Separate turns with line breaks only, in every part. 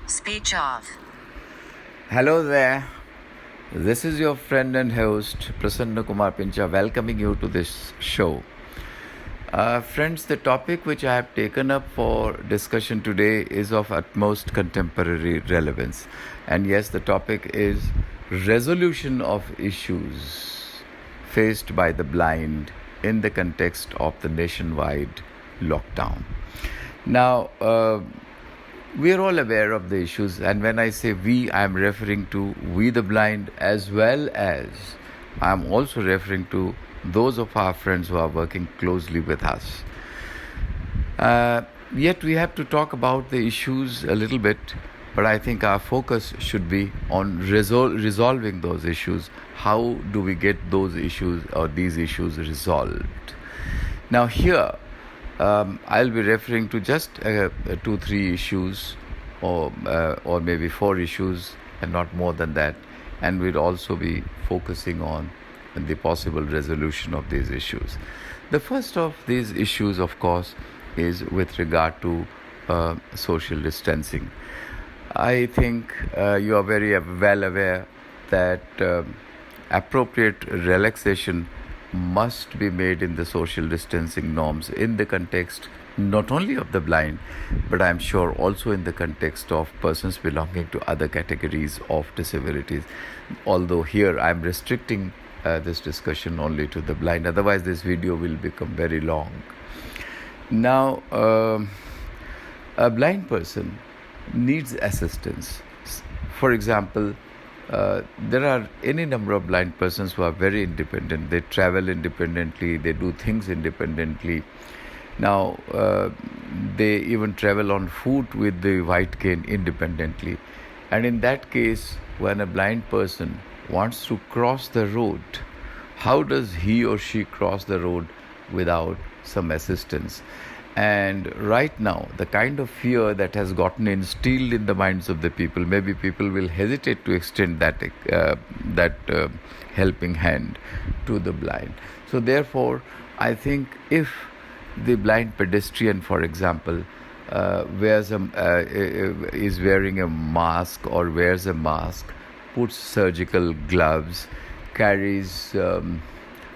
Speech off.
Hello there. This is your friend and host Prasanna Kumar Pincha welcoming you to this show. Friends, the topic which I have taken up for discussion today is of utmost contemporary relevance. And yes, the topic is resolution of issues faced by the blind in the context of the nationwide lockdown. Now, we are all aware of the issues, and when I say we, I am referring to we the blind, as well as I am also referring to those of our friends who are working closely with us. Yet we have to talk about the issues a little bit, but I think our focus should be on resolving those issues. How do we get those issues or these issues resolved? Now here, I'll be referring to just 2-3 issues or maybe 4 issues and not more than that, and we'll also be focusing on the possible resolution of these issues. The first of these issues, of course, is with regard to social distancing. I think you are very well aware that appropriate relaxation must be made in the social distancing norms in the context not only of the blind, but I'm sure also in the context of persons belonging to other categories of disabilities. Although here I'm restricting this discussion only to the blind, otherwise this video will become very long. Now, a blind person needs assistance. For example, there are any number of blind persons who are very independent. They travel independently, they do things independently. Now, they even travel on foot with the white cane independently. And in that case, when a blind person wants to cross the road, how does he or she cross the road without some assistance? And right now, the kind of fear that has gotten instilled in the minds of the people, maybe people will hesitate to extend that helping hand to the blind. So therefore, I think if the blind pedestrian, for example, is wearing a mask or wears a mask, puts surgical gloves, carries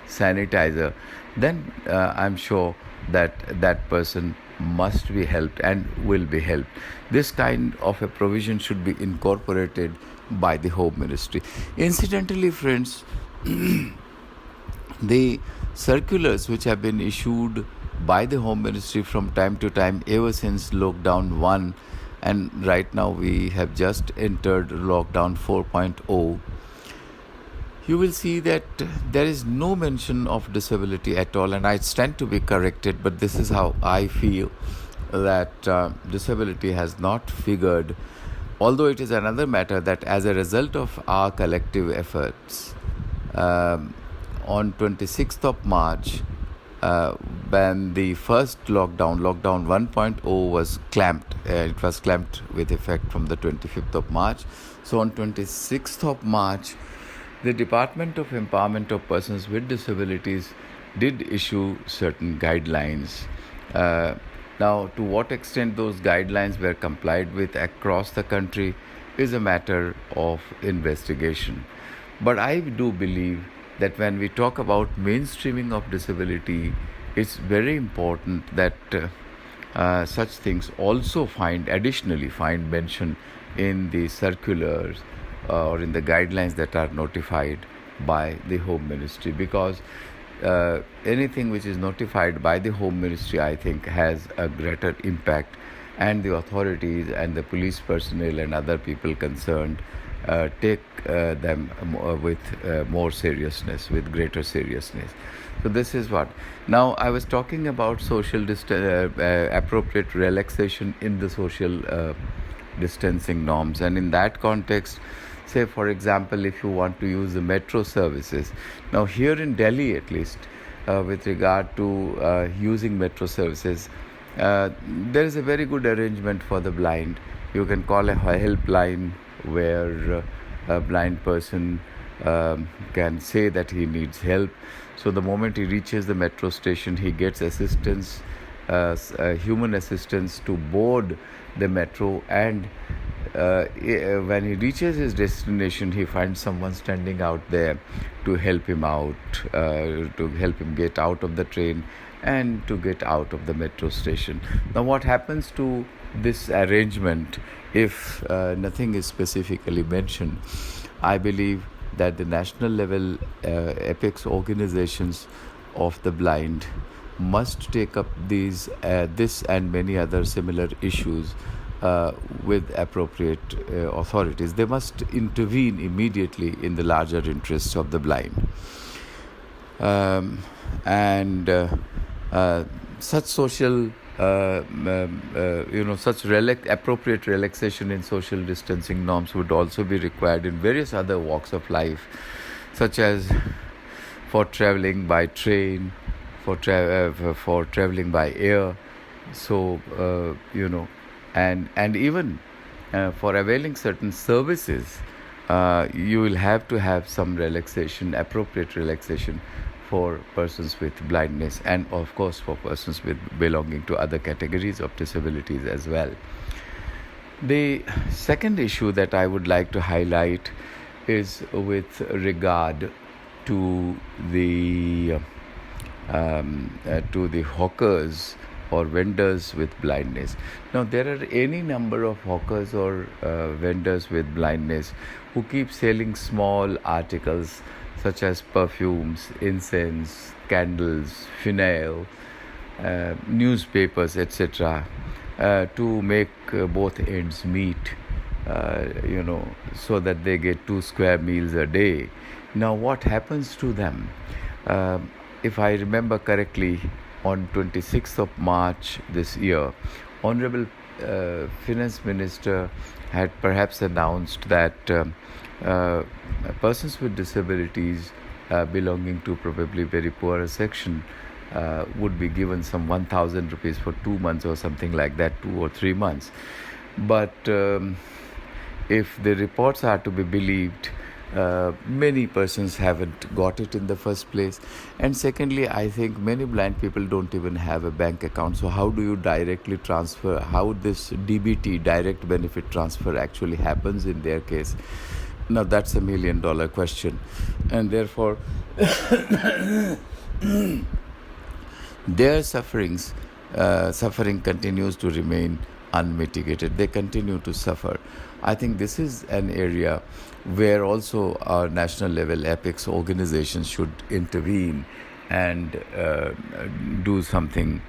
sanitizer, then I'm sure that person must be helped and will be helped. This kind of a provision should be incorporated by the Home Ministry. Incidentally, friends, the circulars which have been issued by the Home Ministry from time to time ever since lockdown 1, and right now we have just entered lockdown 4.0, you will see that there is no mention of disability at all, and I stand to be corrected, but this is how I feel, that disability has not figured, although it is another matter that as a result of our collective efforts, on 26th of March, when the first lockdown 1.0 was clamped, it was clamped with effect from the 25th of March. So on 26th of March, the Department of Empowerment of Persons with Disabilities did issue certain guidelines. Now, to what extent those guidelines were complied with across the country is a matter of investigation. But I do believe that when we talk about mainstreaming of disability, it's very important that such things also additionally find mention in the circulars or in the guidelines that are notified by the Home Ministry, because anything which is notified by the Home Ministry, I think, has a greater impact, and the authorities and the police personnel and other people concerned take them with more seriousness, with greater seriousness. So this is what. Now I was talking about social appropriate relaxation in the social distancing norms, and in that context, say for example, if you want to use the metro services, now here in Delhi at least, with regard to using metro services, there is a very good arrangement for the blind. You can call a helpline where a blind person can say that he needs help. So the moment he reaches the metro station, he gets assistance, human assistance to board the metro, and when he reaches his destination, he finds someone standing out there to help him out, to help him get out of the train and to get out of the metro station. Now, what happens to this arrangement if nothing is specifically mentioned? I believe that the national level apex organizations of the blind must take up this and many other similar issues with appropriate authorities. They must intervene immediately in the larger interests of the blind. And such social, such appropriate relaxation in social distancing norms would also be required in various other walks of life, such as for traveling by train, for traveling by air. So, and even for availing certain services, you will have to have some relaxation, appropriate relaxation for persons with blindness, and of course for persons with belonging to other categories of disabilities as well. The second issue that I would like to highlight is with regard to the hawkers or vendors with blindness. Now, there are any number of hawkers or vendors with blindness who keep selling small articles such as perfumes, incense, candles, phenyl, newspapers, etc., to make both ends meet, so that they get 2 square meals a day. Now, what happens to them? If I remember correctly, on 26th of March this year, Honorable Finance Minister had perhaps announced that persons with disabilities belonging to probably very poorer section would be given some 1,000 rupees for 2 months or something like that, 2 or 3 months. But if the reports are to be believed, many persons haven't got it in the first place, and secondly, I think many blind people don't even have a bank account. So how do you directly transfer? How this DBT, direct benefit transfer, actually happens in their case? Now that's $1 million question, and therefore their suffering continues to remain unmitigated. They continue to suffer. I think this is an area where also our national level apex organizations should intervene and do something,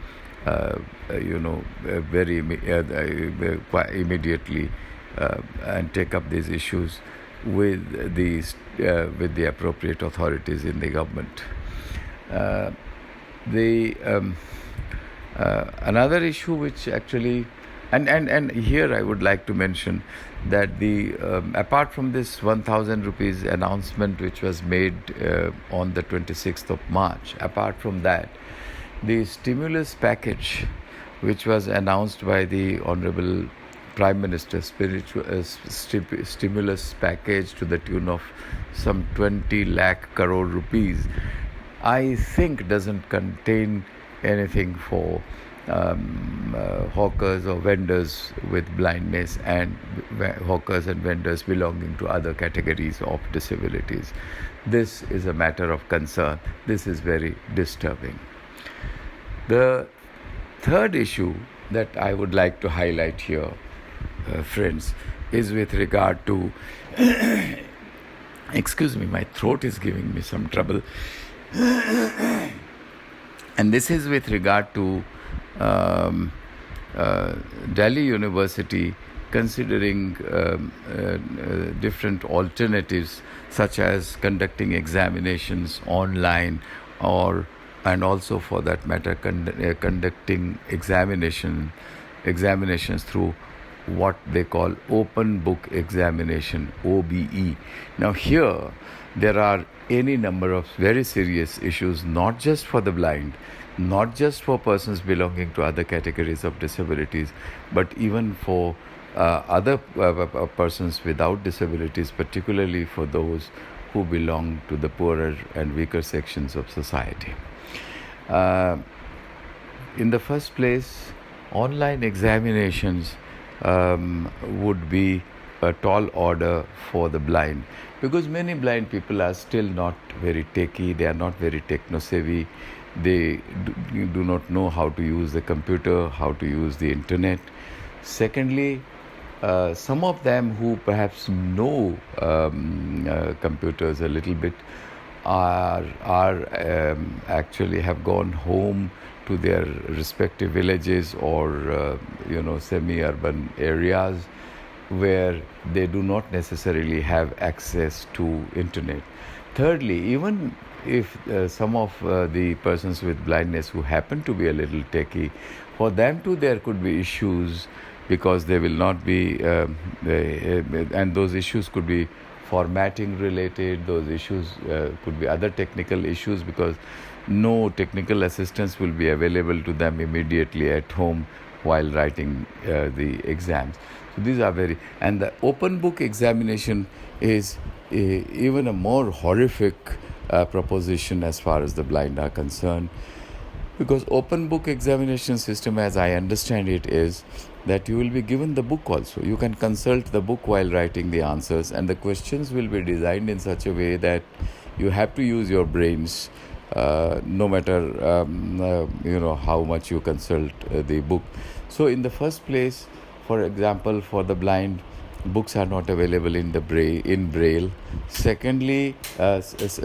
very quite immediately, and take up these issues with the appropriate authorities in the government. Another issue which actually, and here I would like to mention that the apart from this 1,000 rupees announcement which was made on the 26th of March, apart from that, the stimulus package which was announced by the Honorable Prime Minister, stimulus package to the tune of some 20 lakh crore rupees, I think doesn't contain anything for hawkers or vendors with blindness and hawkers and vendors belonging to other categories of disabilities. This is a matter of concern. This is very disturbing. The third issue that I would like to highlight here, friends, is with regard to excuse me, my throat is giving me some trouble. And this is with regard to Delhi University considering different alternatives, such as conducting examinations online, and also for that matter conducting examinations through what they call open book examination, OBE. Now here there are any number of very serious issues, not just for the blind, not just for persons belonging to other categories of disabilities, but even for other persons without disabilities, particularly for those who belong to the poorer and weaker sections of society. In the first place, online examinations would be a tall order for the blind, because many blind people are still not very techy, they are not very techno savvy, they do not know how to use the computer, how to use the internet. Secondly, some of them who perhaps know computers a little bit are actually have gone home to their respective villages or semi-urban areas where they do not necessarily have access to internet. Thirdly, even if some of the persons with blindness who happen to be a little techy, for them too there could be issues, because they will not be and those issues could be formatting related, those issues could be other technical issues, because no technical assistance will be available to them immediately at home while writing the exams. So these are and the open book examination is even a more horrific proposition as far as the blind are concerned, because open book examination system, as I understand it, is that you will be given the book also. You can consult the book while writing the answers, and the questions will be designed in such a way that you have to use your brains, no matter how much you consult the book. So in the first place, for example, for the blind, books are not available in braille. Secondly, it's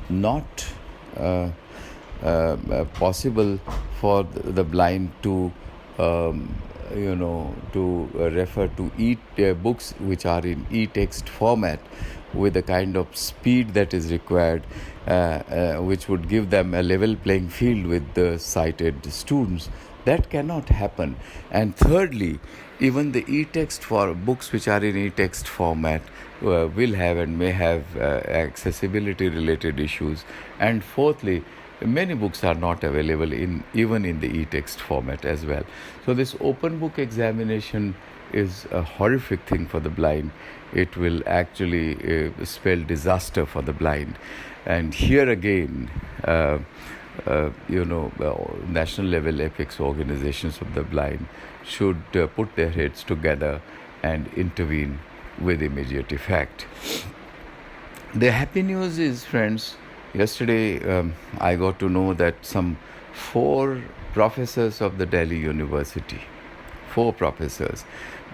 not possible for the blind to refer to books which are in e-text format with the kind of speed that is required, which would give them a level playing field with the sighted students. That cannot happen. And thirdly, even the e-text for books which are in e-text format will have and may have accessibility related issues. And fourthly, many books are not available even in the e-text format as well. So this open book examination is a horrific thing for the blind. It will actually spell disaster for the blind. And here again, national level apex organizations of the blind should put their heads together and intervene with immediate effect. The happy news is, friends, yesterday I got to know that some 4 professors of the Delhi University, 4 professors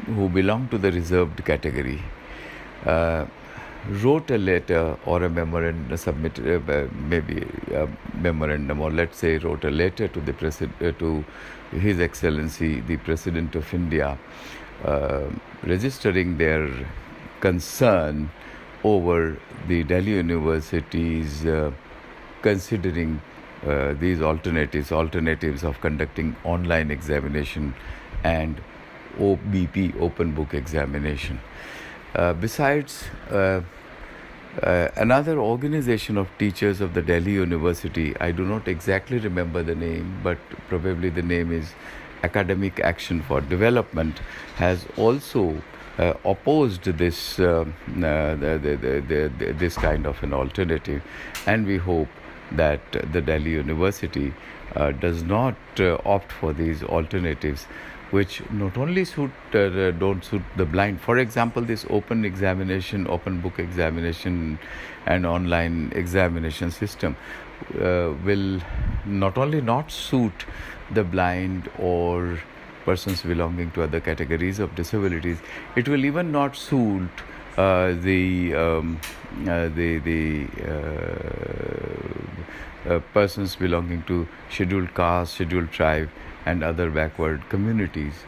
who belong to the reserved category, wrote a letter or a memorandum, submitted maybe a memorandum, or let's say wrote a letter to the to His Excellency the President of India, registering their concern over the Delhi University's considering these alternatives of conducting online examination and OBP, open book examination. Besides, another organization of teachers of the Delhi University, I do not exactly remember the name, but probably the name is Academic Action for Development, has also opposed this this kind of an alternative, and we hope that the Delhi University does not opt for these alternatives, which not only don't suit the blind. For example, this open book examination and online examination system will not only not suit the blind or persons belonging to other categories of disabilities, it will even not suit persons belonging to scheduled caste, scheduled tribe, and other backward communities,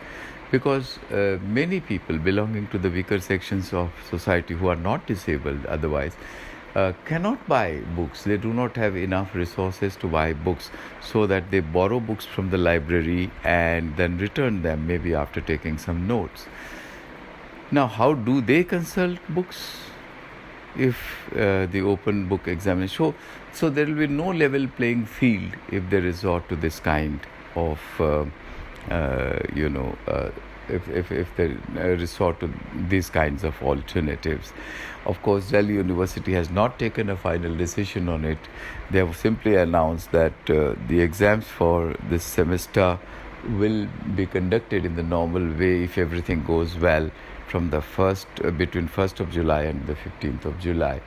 because many people belonging to the weaker sections of society who are not disabled otherwise cannot buy books. They do not have enough resources to buy books, so that they borrow books from the library and then return them maybe after taking some notes. Now, how do they consult books if the open book examination? So there will be no level playing field if they resort to this kind of if they resort to these kinds of alternatives. Of course, Delhi University has not taken a final decision on it. They have simply announced that the exams for this semester will be conducted in the normal way if everything goes well from the between 1st of July and the 15th of July.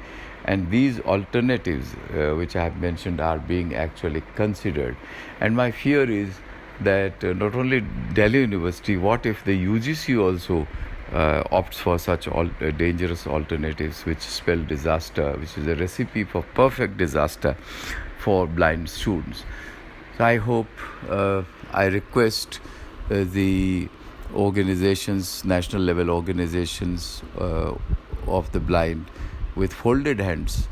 And these alternatives which I have mentioned are being actually considered. And my fear is that not only Delhi University, what if the UGC also opts for such dangerous alternatives which spell disaster, which is a recipe for perfect disaster for blind students. So I hope, I request the organizations, national level organizations of the blind with folded hands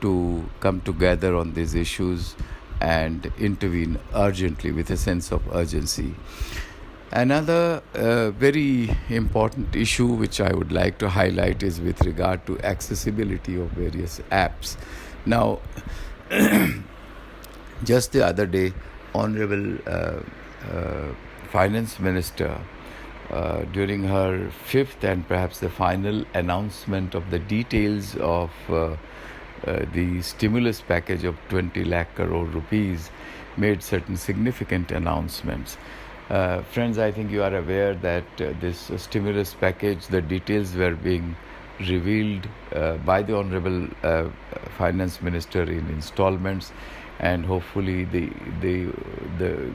to come together on these issues and intervene urgently with a sense of urgency. Another very important issue which I would like to highlight is with regard to accessibility of various apps. Now, just the other day, Honorable Finance Minister, during her fifth and perhaps the final announcement of the details of the stimulus package of 20 lakh crore rupees, made certain significant announcements. Friends, I think you are aware that this stimulus package, the details were being revealed by the Honorable Finance Minister in installments, and hopefully the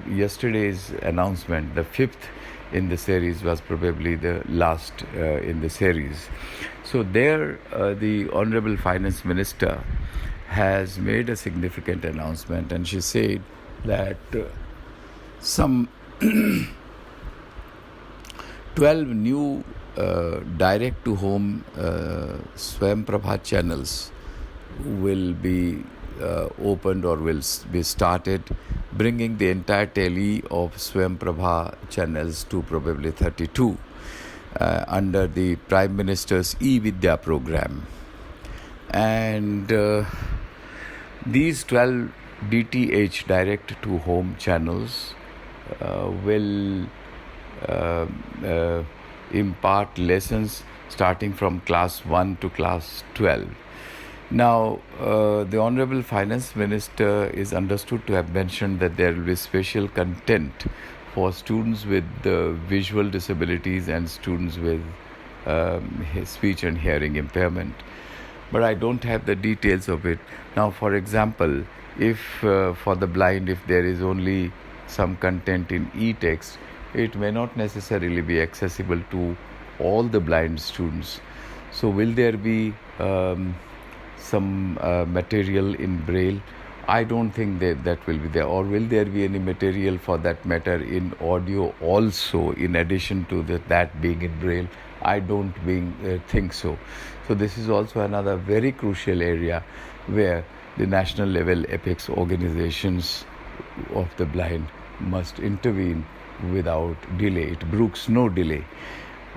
yesterday's announcement, the fifth in the series, was probably the last in the series. So there, the Honorable Finance Minister has made a significant announcement, and she said that some 12 new direct-to-home Swayam Prabha channels will be opened or will be started, bringing the entire tally of Swayam Prabha channels to probably 32 under the Prime Minister's e-Vidya program. And these 12 DTH direct-to-home channels will impart lessons starting from class 1 to class 12. Now, the Honorable Finance Minister is understood to have mentioned that there will be special content for students with visual disabilities and students with speech and hearing impairment. But I don't have the details of it. Now, for example, if for the blind, if there is only some content in e-text, it may not necessarily be accessible to all the blind students. So will there be some material in Braille? I don't think that will be there. Or will there be any material for that matter in audio also, in addition to that being in Braille? I don't think so. So this is also another very crucial area where the national level apex organizations of the blind must intervene without delay. It brooks no delay.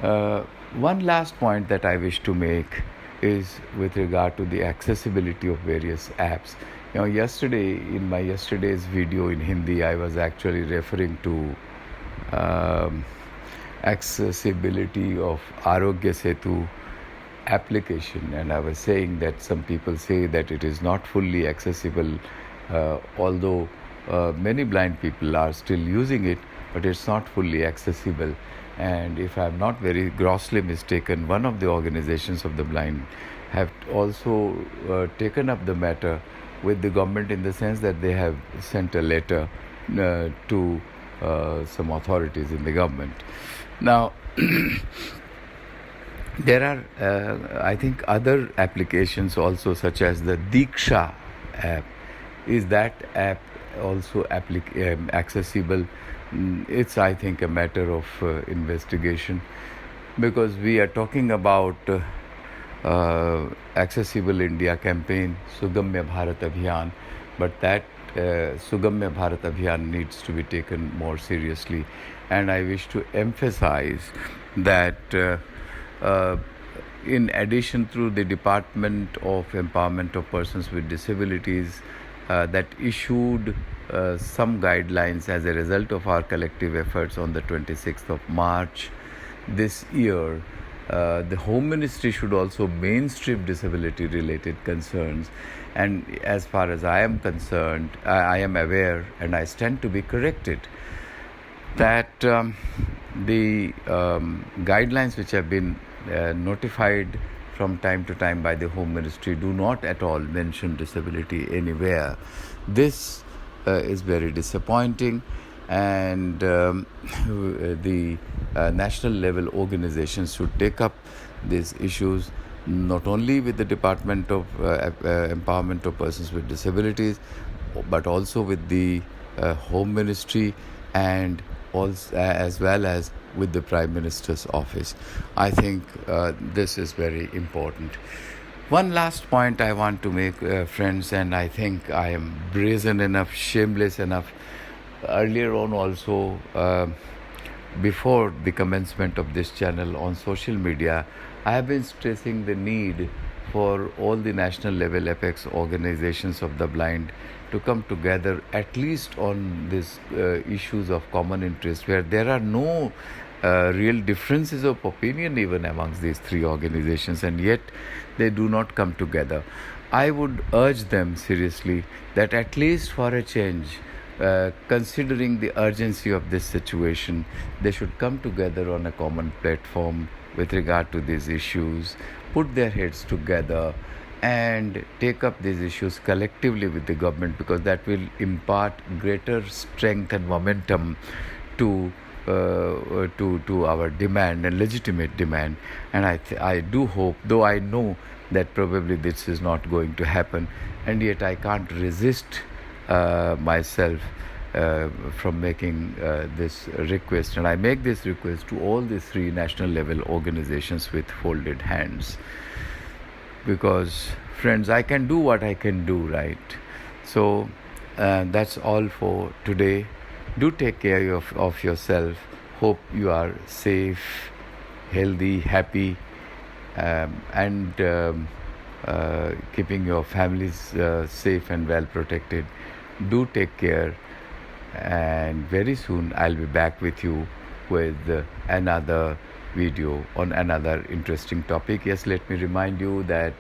One last point that I wish to make is with regard to the accessibility of various apps. You know, in my yesterday's video in Hindi, I was actually referring to accessibility of Arogya Setu application, and I was saying that some people say that it is not fully accessible, although many blind people are still using it, but it's not fully accessible. And if I'm not very grossly mistaken, one of the organizations of the blind have also taken up the matter with the government, in the sense that they have sent a letter to some authorities in the government. Now, there are, I think, other applications also, such as the Diksha app. Is that app also accessible? It's, I think, a matter of investigation, because we are talking about Accessible India campaign, Sugamya Bharat Abhiyan, but that Sugamya Bharat Abhiyan needs to be taken more seriously. And I wish to emphasize that in addition, through the Department of Empowerment of Persons with Disabilities, that issued some guidelines as a result of our collective efforts on the 26th of March, this year, the Home Ministry should also mainstream disability related concerns. And as far as I am concerned, I am aware and I stand to be corrected that the guidelines which have been notified from time to time by the Home Ministry do not at all mention disability anywhere. This is very disappointing, and the national level organizations should take up these issues not only with the Department of Empowerment of Persons with Disabilities, but also with the Home Ministry, and also, as well as with the Prime Minister's office. I think this is very important. One last point I want to make, friends, and I think I am brazen enough, shameless enough. Earlier on also, before the commencement of this channel on social media, I have been stressing the need for all the national level apex organizations of the blind to come together at least on these issues of common interest, where there are no real differences of opinion even amongst these three organizations, and yet they do not come together. I would urge them seriously that at least for a change, considering the urgency of this situation, they should come together on a common platform with regard to these issues, put their heads together and take up these issues collectively with the government, because that will impart greater strength and momentum to our demand and legitimate demand. And I do hope, though I know that probably this is not going to happen, and yet I can't resist myself from making this request, and I make this request to all the three national level organizations with folded hands, because friends, I can do what I can do, right? So that's all for today. Do take care of yourself. Hope you are safe, healthy, happy, and keeping your families safe and well protected. Do take care, and very soon I'll be back with you with another video on another interesting topic. Yes, let me remind you that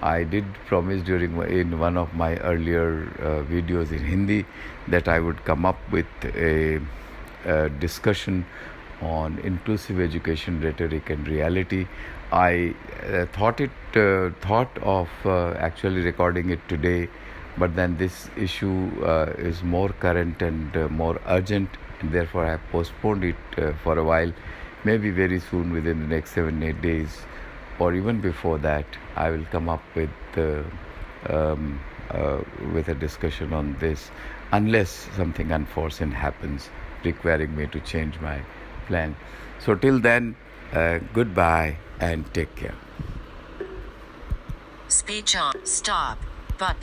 I did promise in one of my earlier videos in Hindi that I would come up with a discussion on inclusive education rhetoric and reality. I thought of actually recording it today, but then this issue is more current and more urgent, and therefore I have postponed it for a while. Maybe very soon, within the next 7-8 days, or even before that, I will come up with a discussion on this, unless something unforeseen happens requiring me to change my plan. So till then, goodbye and take care.
Speech on. Stop button.